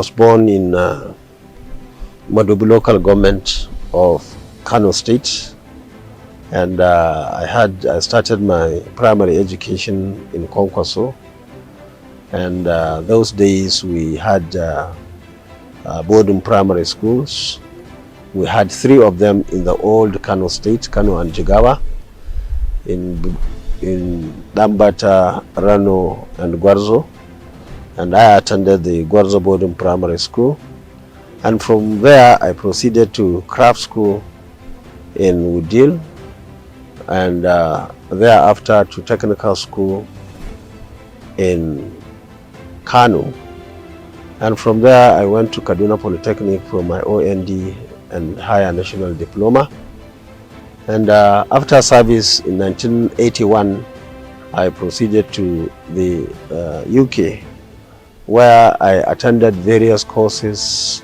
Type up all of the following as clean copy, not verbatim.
was born in Madobi local government of Kano State, and I started my primary education in Kwankwaso, and those days we had boarding primary schools. We had 3 of them in the old Kano State, Kano and Jigawa, in Dambata, Rano and Gwarzo, and I attended the Gwarzo boarding primary school, and from there I proceeded to craft school in Wudil, and thereafter to technical school in Kano, and from there I went to Kaduna Polytechnic for my OND and higher national diploma. And after service in 1981, I proceeded to the UK, where I attended various courses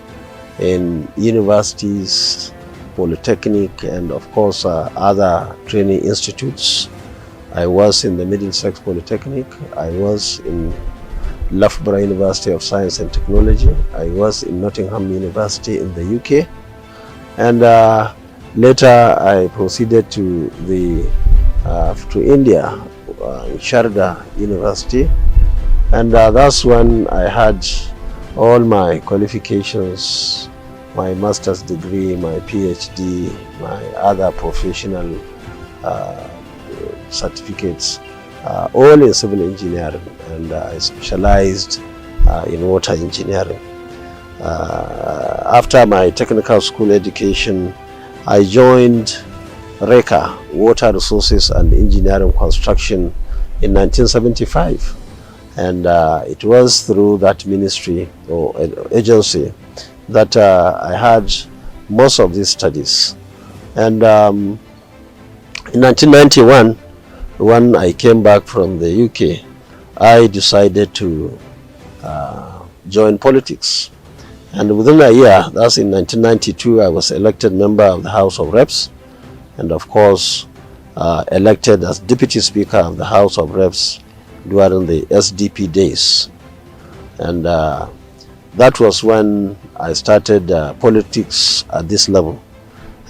in universities, polytechnic, and of course other training institutes. I was in the Middlesex Polytechnic, I was in Loughborough University of Science and Technology, I was in Nottingham University in the UK, and later I proceeded to India, in Sharda University, and that's when I had all my qualifications, my master's degree, my PhD, my other professional certificates, all in civil engineering, and I specialized in water engineering. After my technical school education, I joined RECA, Water Resources and Engineering Construction, in 1975, and it was through that ministry or agency that I had most of these studies. And in 1991, when I came back from the UK, I decided to join politics. And within a year, that's in 1992, I was elected member of the House of Reps, and of course elected as Deputy Speaker of the House of Reps during the SDP days. And that was when I started politics at this level,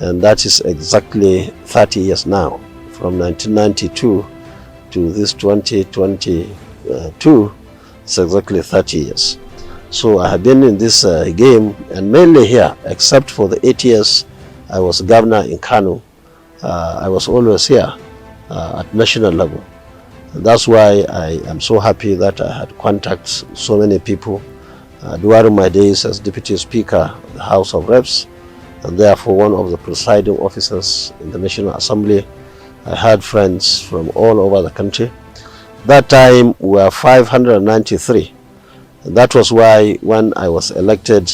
and that is exactly 30 years now. From 1992 to this 2022, it's exactly 30 years. So I have been in this game, and mainly here, except for the 8 years I was governor in Kano. I was always here at national level. And that's why I am so happy that I had contacts so many people during my days as Deputy Speaker of the House of Reps, and therefore one of the presiding officers in the National Assembly. I had friends from all over the country. That time we were 593. And that was why when I was elected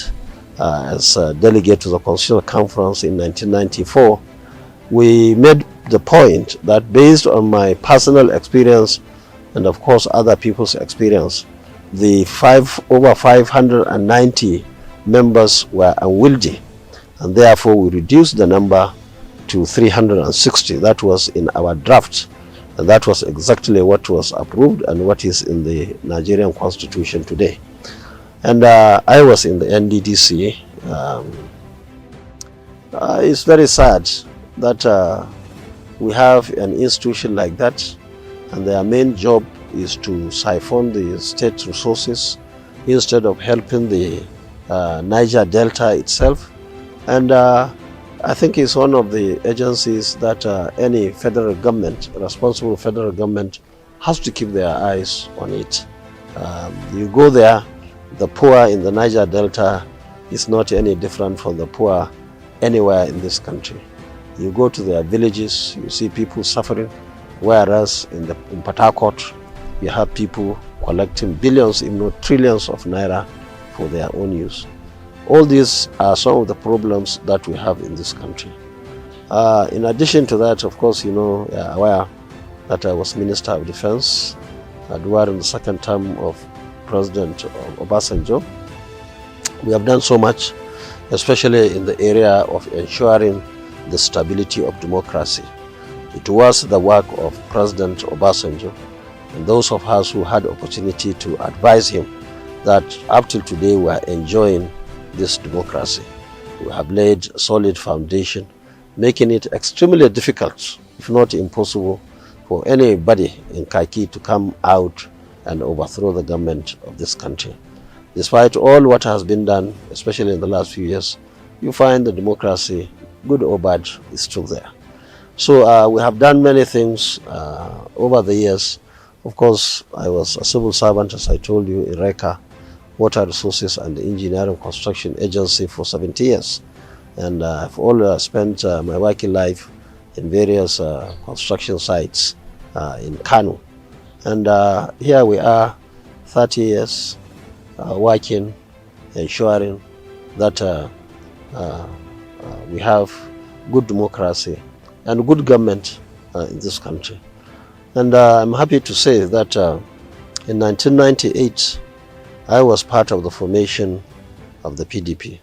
as a delegate to the Constitutional Conference in 1994, we made the point that based on my personal experience and of course other people's experience, the over 590 members were unwieldy, and therefore we reduced the number to 360. That was in our draft, and that was exactly what was approved and what is in the Nigerian Constitution today. And I was in the NDDC. It's very sad that we have an institution like that, and their main job is to siphon the state resources instead of helping the Niger Delta itself. And I think it's one of the agencies that any federal government, responsible federal government, has to keep their eyes on it. You go there, the poor in the Niger Delta is not any different from the poor anywhere in this country. You go to their villages, you see people suffering, whereas in Port Harcourt, you have people collecting billions, if not trillions of naira for their own use. All these are some of the problems that we have in this country. In addition to that, of course, you are aware that I was Minister of Defense during the second term of President Obasanjo. We have done so much, especially in the area of ensuring the stability of democracy. It was the work of President Obasanjo and those of us who had opportunity to advise him that up till today we are enjoying this democracy. We have laid a solid foundation, making it extremely difficult, if not impossible, for anybody in khaki to come out and overthrow the government of this country. Despite all what has been done, especially in the last few years, you find the democracy, good or bad, is still there. So we have done many things over the years. Of course, I was a civil servant, as I told you, in RECA, Water Resources and Engineering Construction Agency, for 70 years. And I've all spent my working life in various construction sites in Kano. And here we are, 30 years, working, ensuring that we have good democracy and good government in this country. And I'm happy to say that in 1998, I was part of the formation of the PDP.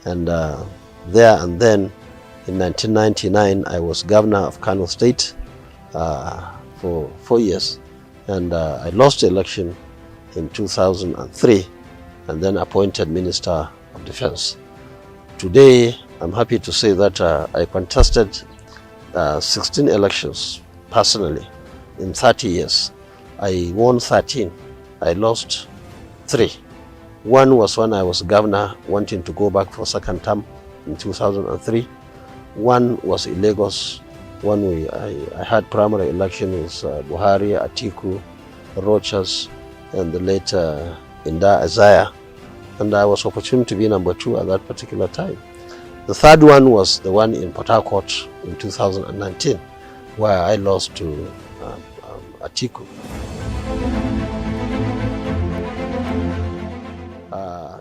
And there and then, in 1999, I was governor of Kano State for 4 years. And I lost the election in 2003 and then appointed Minister of Defense. Today, I'm happy to say that I contested 16 elections personally in 30 years. I won 13. I lost 3. One was when I was governor, wanting to go back for second term in 2003. One was in Lagos. I had primary election with Buhari, Atiku, Rochas, and the late Inda Isaiah. And I was opportunity to be number 2 at that particular time. The third one was the one in Port Harcourt in 2019, where I lost to Atiku.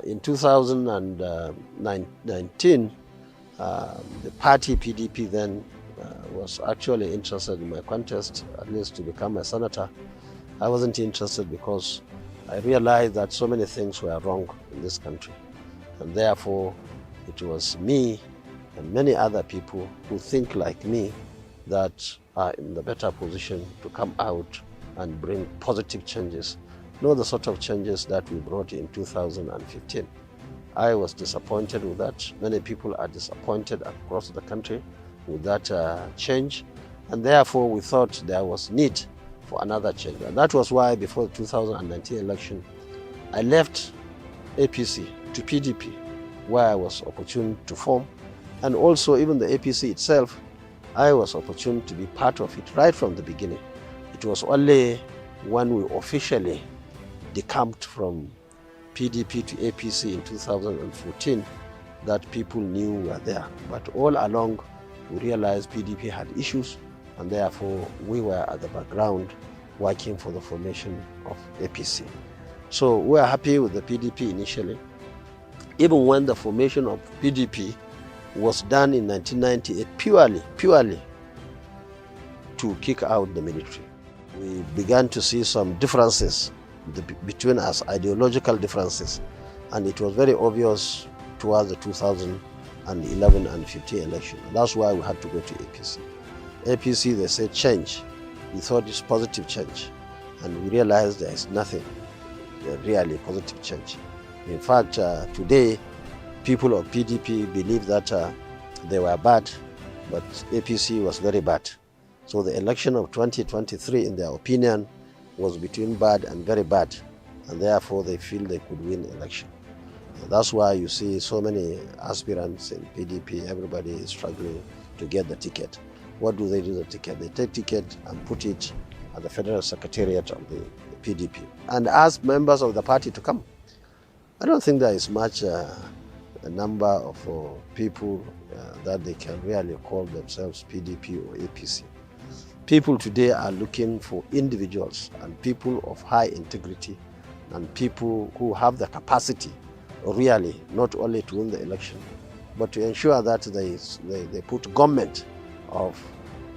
In 2019, the party PDP then was actually interested in my contest, at least to become a senator. I wasn't interested because I realized that so many things were wrong in this country. And therefore, it was me and many other people who think like me that are in the better position to come out and bring positive changes. Not the sort of changes that we brought in 2015. I was disappointed with that. Many people are disappointed across the country with that change. And therefore, we thought there was need for another change. And that was why before the 2019 election, I left APC to PDP, where I was opportune to form. And also even the APC itself, I was opportune to be part of it right from the beginning. It was only when we officially decamped from PDP to APC in 2014 that people knew we were there. But all along, we realized PDP had issues, and therefore we were at the background working for the formation of APC. So we are happy with the PDP initially. Even when the formation of PDP was done in 1998 purely to kick out the military. We began to see some differences between us, ideological differences, and it was very obvious towards the 2011 and 15 election. And that's why we had to go to APC. APC, they said change. We thought it's positive change, and we realized there is nothing really positive change. In fact, today, people of PDP believe that they were bad, but APC was very bad. So the election of 2023, in their opinion, was between bad and very bad, and therefore they feel they could win the election. And that's why you see so many aspirants in PDP, everybody is struggling to get the ticket. What do they do with the ticket? They take ticket and put it at the Federal Secretariat of the PDP and ask members of the party to come. I don't think there is much a number of people that they can really call themselves PDP or APC. People today are looking for individuals and people of high integrity and people who have the capacity really not only to win the election, but to ensure that they put government of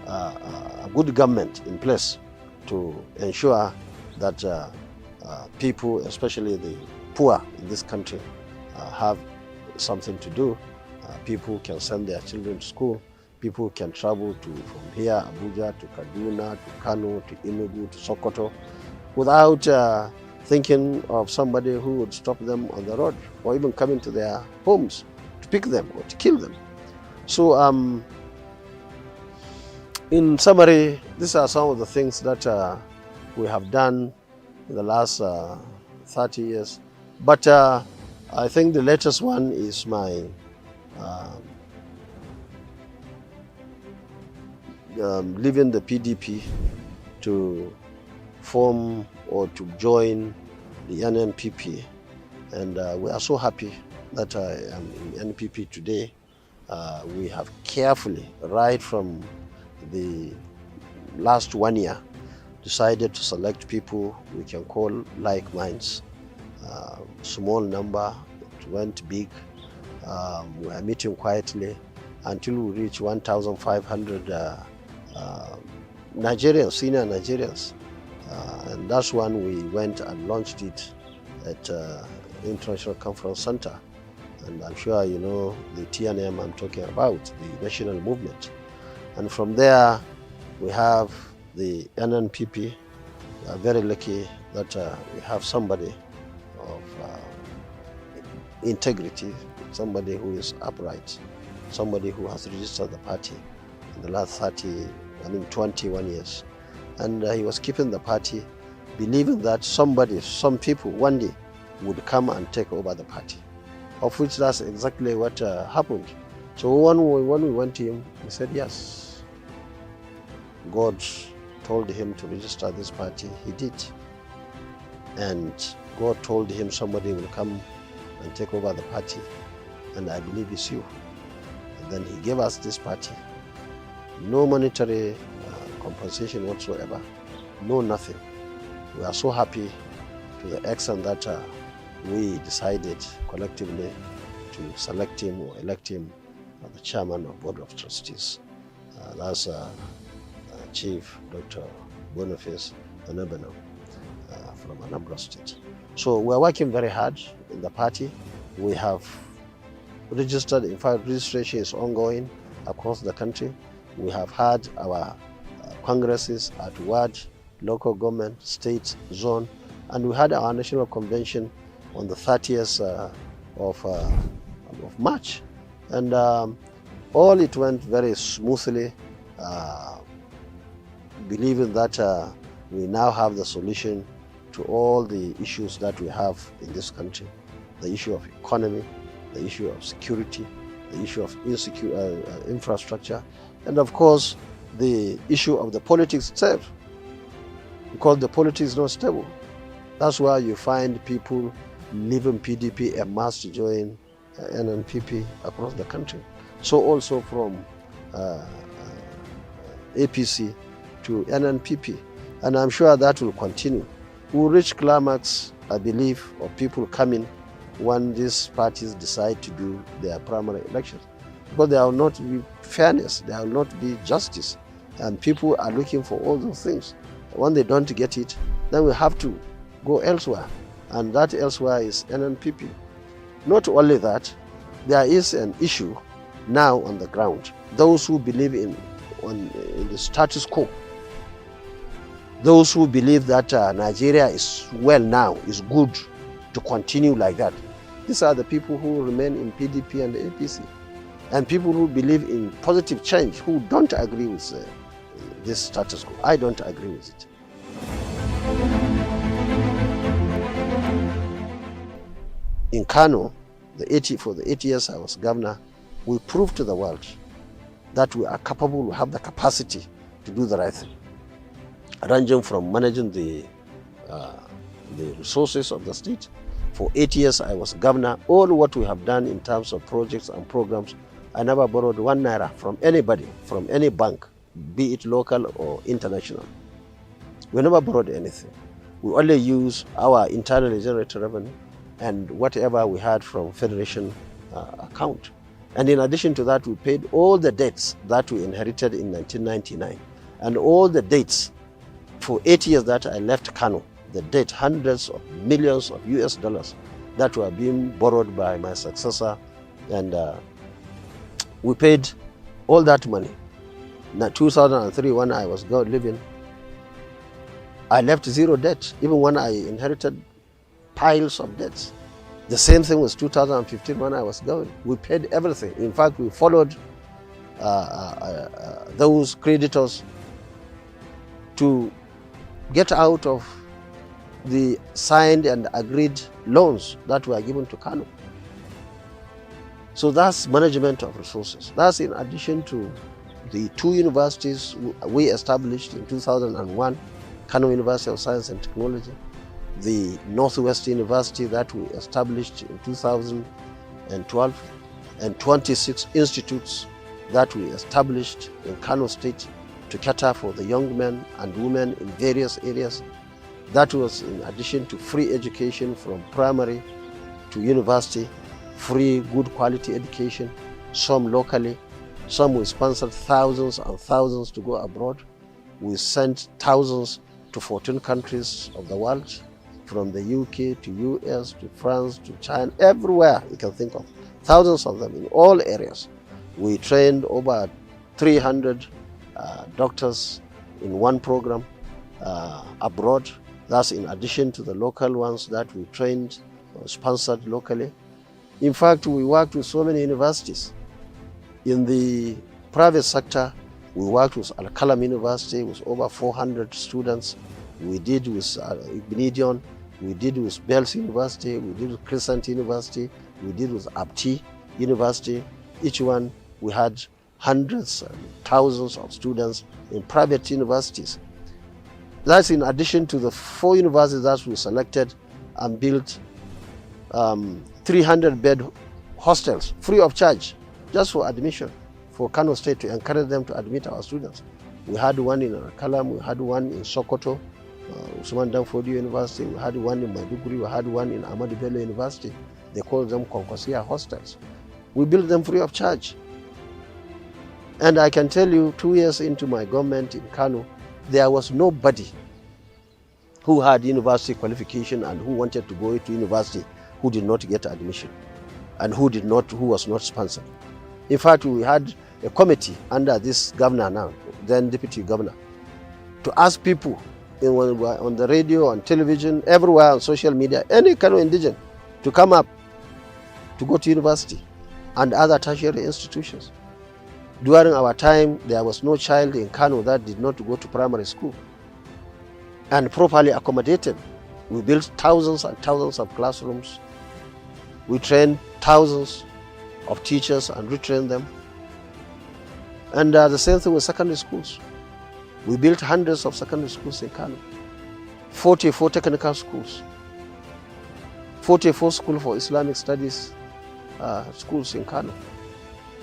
a good government in place to ensure that people, especially the poor in this country, have something to do. People can send their children to school. People can travel from here, Abuja, to Kaduna, to Kano, to Enugu, to Sokoto, without thinking of somebody who would stop them on the road or even come into their homes to pick them or to kill them. So in summary, these are some of the things that we have done in the last 30 years. But I think the latest one is my leaving the PDP to form or to join the NNPP. And we are so happy that I am in NPP today. We have carefully, right from the last 1 year, decided to select people we can call like minds. Small number, it went big. We are meeting quietly until we reach 1,500 Nigerians, senior Nigerians. And that's when we went and launched it at International Conference Center. And I'm sure you know the TNM I'm talking about, the national movement. And from there, we have the NNPP. We are very lucky that we have somebody of integrity, somebody who is upright, somebody who has registered the party in the last 21 years. And he was keeping the party, believing that some people one day would come and take over the party, of which that's exactly what happened. So when we went to him, he said yes. God told him to register this party, he did. And God told him somebody will come and take over the party, and I believe it's you. And then he gave us this party. No monetary compensation whatsoever, no nothing. We are so happy to the extent that we decided collectively to select him or elect him as the chairman of Board of Trustees. That's Chief Dr. Boniface Onebeno from Anambra State. So we're working very hard in the party. We have registered, in fact, registration is ongoing across the country. We have had our congresses at ward, local government, state, zone, and we had our national convention on the 30th of March. And all it went very smoothly, believing that we now have the solution to all the issues that we have in this country. The issue of economy, the issue of security, the issue of infrastructure, and of course, the issue of the politics itself, because the politics is not stable. That's why you find people leaving PDP en masse to join NNPP across the country. So also from APC to NNPP, and I'm sure that will continue. We'll reach climax, I believe, of people coming when these parties decide to do their primary elections. Because there will not be fairness, there will not be justice, and people are looking for all those things. When they don't get it, then we have to go elsewhere, and that elsewhere is NNPP. Not only that, there is an issue now on the ground. Those who believe in the status quo, those who believe that Nigeria is well now, is good to continue like that. These are the people who remain in PDP and the APC. And people who believe in positive change, who don't agree with this status quo. I don't agree with it. In Kano, for the 8 years I was governor, we proved to the world that we are capable, we have the capacity to do the right thing. Ranging from managing the resources of the state. For 8 years I was governor. All what we have done in terms of projects and programs, I never borrowed 1 naira from anybody, from any bank, be it local or international. We never borrowed anything. We only use our internally generated revenue and whatever we had from federation account. And in addition to that, we paid all the debts that we inherited in 1999. And all the debts for 8 years that I left Kano, the debt, hundreds of millions of US dollars that were being borrowed by my successor, and we paid all that money. In 2003, when I was living, I left zero debt. Even when I inherited piles of debts. The same thing was 2015 when I was going. We paid everything. In fact, we followed those creditors to get out of the signed and agreed loans that were given to Kano. So that's management of resources. That's in addition to the 2 universities we established in 2001, Kano University of Science and Technology, the Northwest University that we established in 2012, and 26 institutes that we established in Kano State to cater for the young men and women in various areas. That was in addition to free education from primary to university, free good quality education, some locally, some we sponsored thousands and thousands to go abroad. We sent thousands to 14 countries of the world, from the UK to US to France to China, everywhere you can think of, thousands of them in all areas. We trained over 300 doctors in one program abroad. That's in addition to the local ones that we trained or sponsored locally. In fact, we worked with so many universities. In the private sector, we worked with Al-Qalam University with over 400 students. We did with Ibnidion, we did with Bells University, we did with Crescent University, we did with Abti University. Each one, we had hundreds and thousands of students in private universities. That's in addition to the 4 universities that we selected and built 300-bed hostels free of charge, just for admission, for Kano State, to encourage them to admit our students. We had one in Al-Qalam, we had one in Sokoto, Usman Danfodio University, we had one in Maiduguri, we had one in Ahmadu Bello University. They call them Kwankwaso hostels. We built them free of charge. And I can tell you, 2 years into my government in Kano, there was nobody who had university qualification and who wanted to go to university who did not get admission and who was not sponsored. In fact, we had a committee under this governor now, then deputy governor, to ask people on the radio, on television, everywhere, on social media, any Kano indigen, to come up to go to university and other tertiary institutions. During our time, there was no child in Kano that did not go to primary school, and properly accommodated. We built thousands and thousands of classrooms. We trained thousands of teachers and retrained them. And the same thing with secondary schools. We built hundreds of secondary schools in Kano, 44 technical schools, 44 schools for Islamic studies schools in Kano.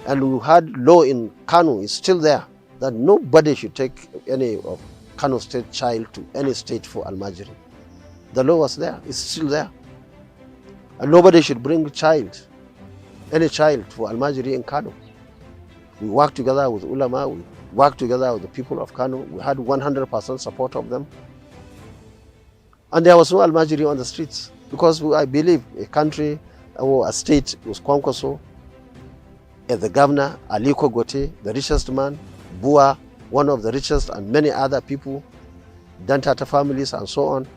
And we had law in Kano, is still there, that nobody should take any of Kano State child to any state for Almajiri. The law was there, it's still there. And nobody should bring any child for Almajiri in Kano. We worked together with ulama, we worked together with the people of Kano. We had 100% support of them. And there was no Almajiri on the streets, because I believe a country or a state was Kwankwaso, and the governor, Aliko Gote, the richest man, Bua, one of the richest, and many other people, Dantata families and so on.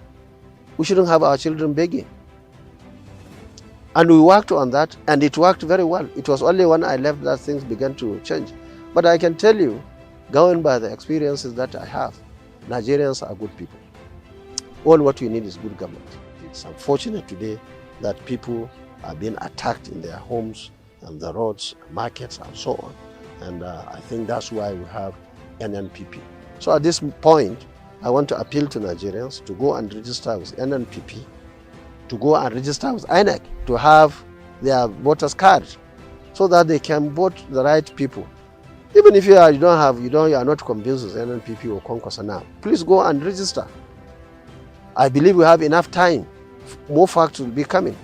We shouldn't have our children begging. And we worked on that, and it worked very well. It was only when I left that things began to change. But I can tell you, going by the experiences that I have, Nigerians are good people. All what we need is good government. It's unfortunate today that people are being attacked in their homes and the roads, markets, and so on. And I think that's why we have NNPP. So at this point, I want to appeal to Nigerians to go and register with NNPP, to go and register with INEC, to have their voters card, so that they can vote the right people. Even if you are not convinced with NNPP or Kwankwaso now, please go and register. I believe we have enough time. More facts will be coming,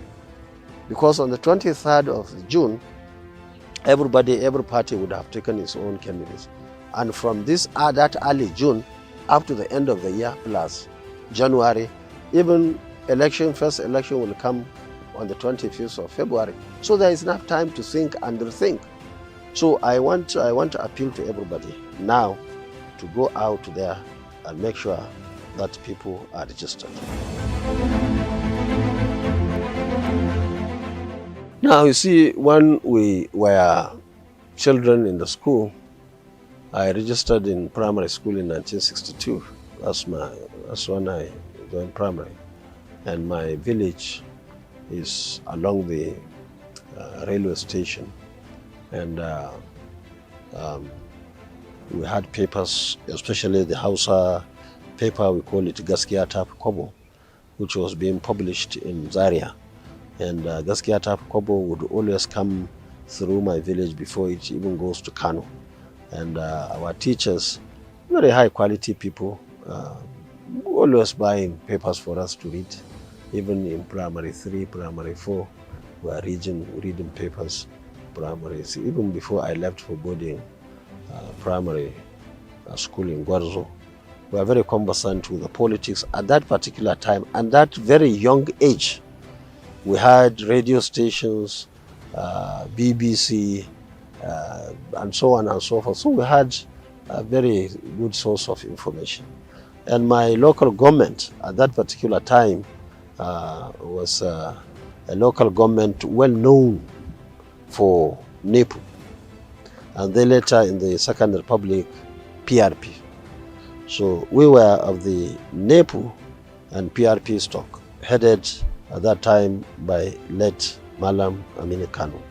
because on the 23rd of June, every party would have taken its own candidates. And from that early June up to the end of the year plus January, even first election will come on the 25th of February. So there is enough time to think and rethink. So I want to appeal to everybody now to go out there and make sure that people are registered. Now, you see, when we were children in the school, I registered in primary school in 1962. That's when I joined primary. And my village is along the railway station. And we had papers, especially the Hausa paper, we call it Gaskiya Tafi Kobo, which was being published in Zaria. And Gaskiya Tafi Kobo would always come through my village before it even goes to Kano. And our teachers, very high quality people, always buying papers for us to read. Even in primary 3, primary 4, we are reading papers. Primary, even before I left for boarding primary school in Gwarzo, we are very conversant with the politics at that particular time. And that very young age, we had radio stations, BBC, and so on and so forth. So we had a very good source of information. And my local government at that particular time was a local government well known for NEPU. And then later in the Second Republic, PRP. So we were of the NEPU and PRP stock, headed at that time by late Malam Aminu Kano.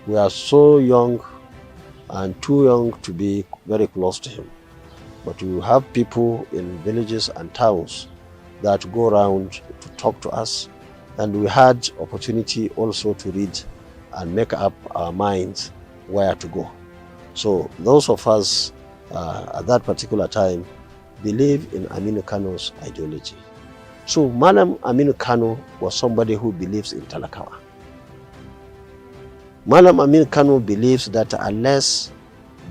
We are so young and too young to be very close to him. But we have people in villages and towns that go around to talk to us. And we had opportunity also to read and make up our minds where to go. So those of us at that particular time believe in Aminu Kano's ideology. So Malam Aminu Kano was somebody who believes in Talakawa. Malam Aminu Kano believes that unless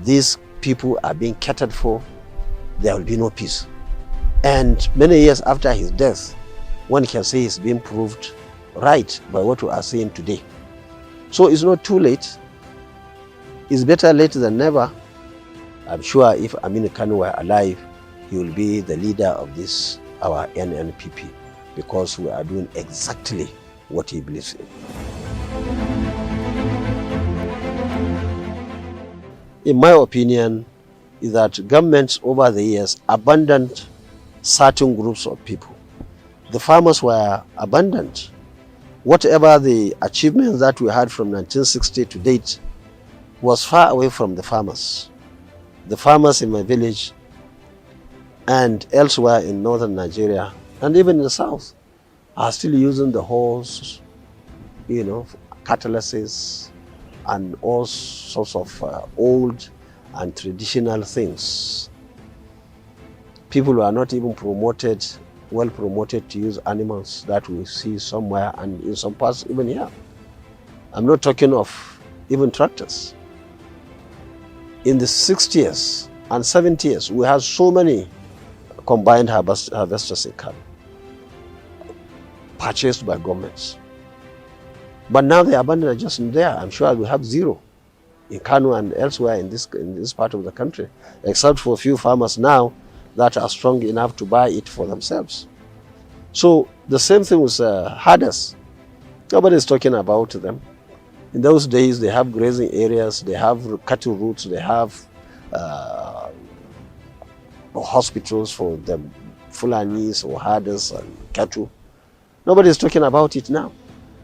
these people are being catered for, there will be no peace. And many years after his death, one can say he's been proved right by what we are seeing today. So it's not too late. It's better late than never. I'm sure if Aminu Kano were alive, he will be the leader of this, our NNPP, because we are doing exactly what he believes in. In my opinion, is that governments over the years abandoned certain groups of people. The farmers were abandoned. Whatever the achievements that we had from 1960 to date was far away from the farmers. The farmers in my village and elsewhere in northern Nigeria and even in the south are still using the horse, catalysis and all sorts of old and traditional things. People are not even well promoted to use animals that we see somewhere and in some parts even here. I'm not talking of even tractors. In the 60s and 70s, we had so many combined harvesters in Kano, purchased by governments. But now the abandoned are just there. I'm sure we have zero in Kano and elsewhere in this part of the country, except for a few farmers now that are strong enough to buy it for themselves. So the same thing with herders. Nobody is talking about them. In those days, they have grazing areas, they have cattle routes, they have hospitals for the Fulanis or herders and cattle. Nobody is talking about it now.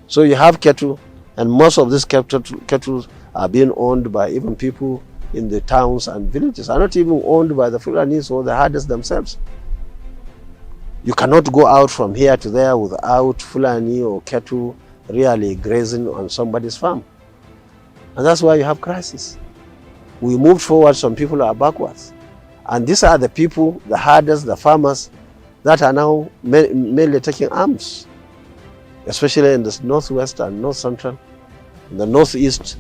So you have cattle, and most of these cattle are being owned by even people in the towns and villages, are not even owned by the Fulanis or the herders themselves. You cannot go out from here to there without Fulani or cattle really grazing on somebody's farm. And that's why you have crisis. We moved forward, some people are backwards. And these are the people, the herders, the farmers, that are now mainly taking arms, especially in the northwest and north central. In the northeast,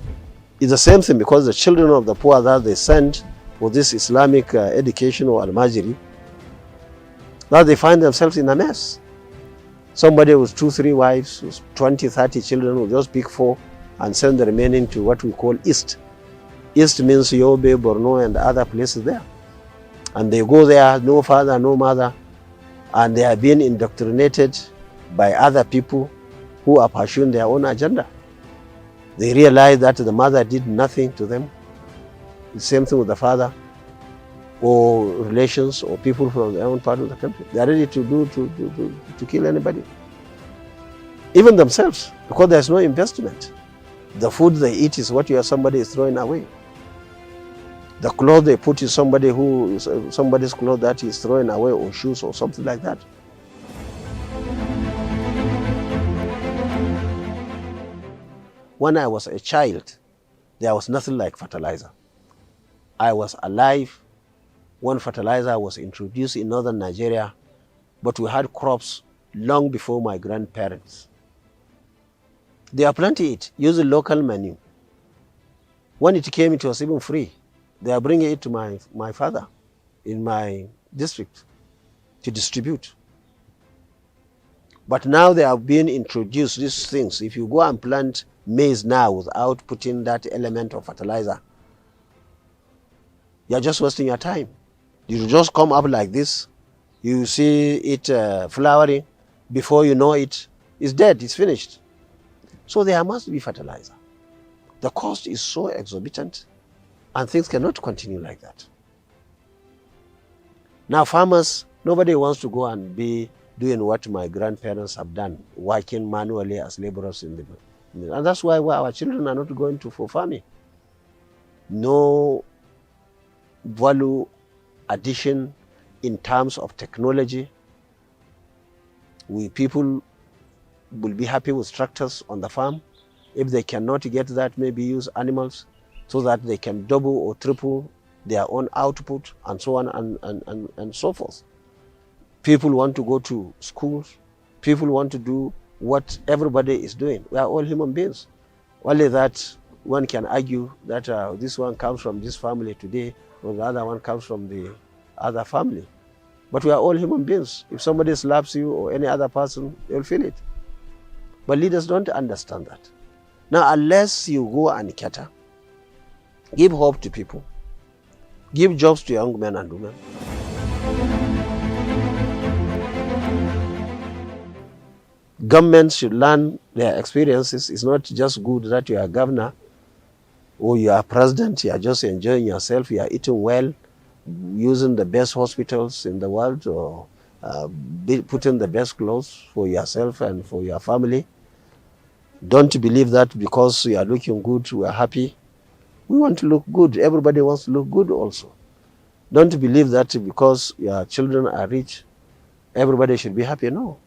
it's the same thing, because the children of the poor that they send for this Islamic education or al-Majiri, now they find themselves in a mess. Somebody with 2-3 wives, with 20-30 children will just pick 4 and send the remaining to what we call East. East means Yobe, Borno and other places there. And they go there, no father, no mother, and they are being indoctrinated by other people who are pursuing their own agenda. They realize that the mother did nothing to them. The same thing with the father, or relations, or people from their own part of the country. They are ready to kill anybody, even themselves, because there's no investment. The food they eat is what somebody is throwing away. The clothes they put is somebody's clothes that is throwing away, or shoes or something like that. When I was a child, there was nothing like fertilizer. I was alive when fertilizer was introduced in northern Nigeria, but we had crops long before my grandparents. They are planting it using local manure. When it came, it was even free. They are bringing it to my father in my district to distribute. But now they are being introduced, these things. If you go and plant maize now without putting that element of fertilizer, you're just wasting your time. You just come up like this, you see it flowering, before you know it, it's dead, it's finished. So there must be fertilizer. The cost is so exorbitant, and things cannot continue like that. Now farmers, nobody wants to go and be doing what my grandparents have done, working manually as laborers in the, and that's why our children are not going for farming. No value addition in terms of technology. People will be happy with tractors on the farm. If they cannot get that, maybe use animals so that they can double or triple their own output, and so on and so forth. People want to go to schools. People want to do what everybody is doing. We are all human beings. Only that one can argue that this one comes from this family today, or the other one comes from the other family. But we are all human beings. If somebody slaps you or any other person, you'll feel it. But leaders don't understand that. Now, unless you go and cater, give hope to people, give jobs to young men and women. Governments should learn their experiences. It's not just good that you are governor or you are president, you are just enjoying yourself, you are eating well, using the best hospitals in the world, or putting the best clothes for yourself and for your family. Don't believe that because you are looking good, we are happy. We want to look good. Everybody wants to look good also. Don't believe that because your children are rich, everybody should be happy. No.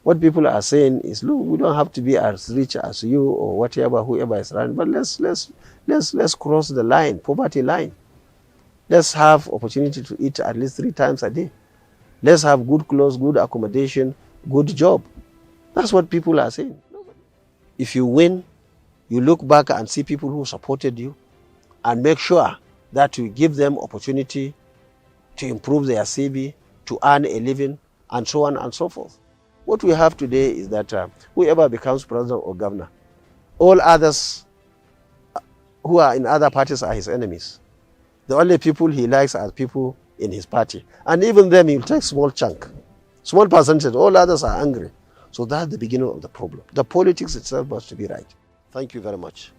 What people are saying is, look, we don't have to be as rich as you or whatever, whoever is around, but let's cross the line, poverty line. Let's have opportunity to eat at least 3 times a day. Let's have good clothes, good accommodation, good job. That's what people are saying. If you win, you look back and see people who supported you and make sure that you give them opportunity to improve their CV, to earn a living, and so on and so forth. What we have today is that whoever becomes president or governor, all others who are in other parties are his enemies. The only people he likes are people in his party. And even them, he'll take small chunk, small percentage. All others are angry. So that's the beginning of the problem. The politics itself must be right. Thank you very much.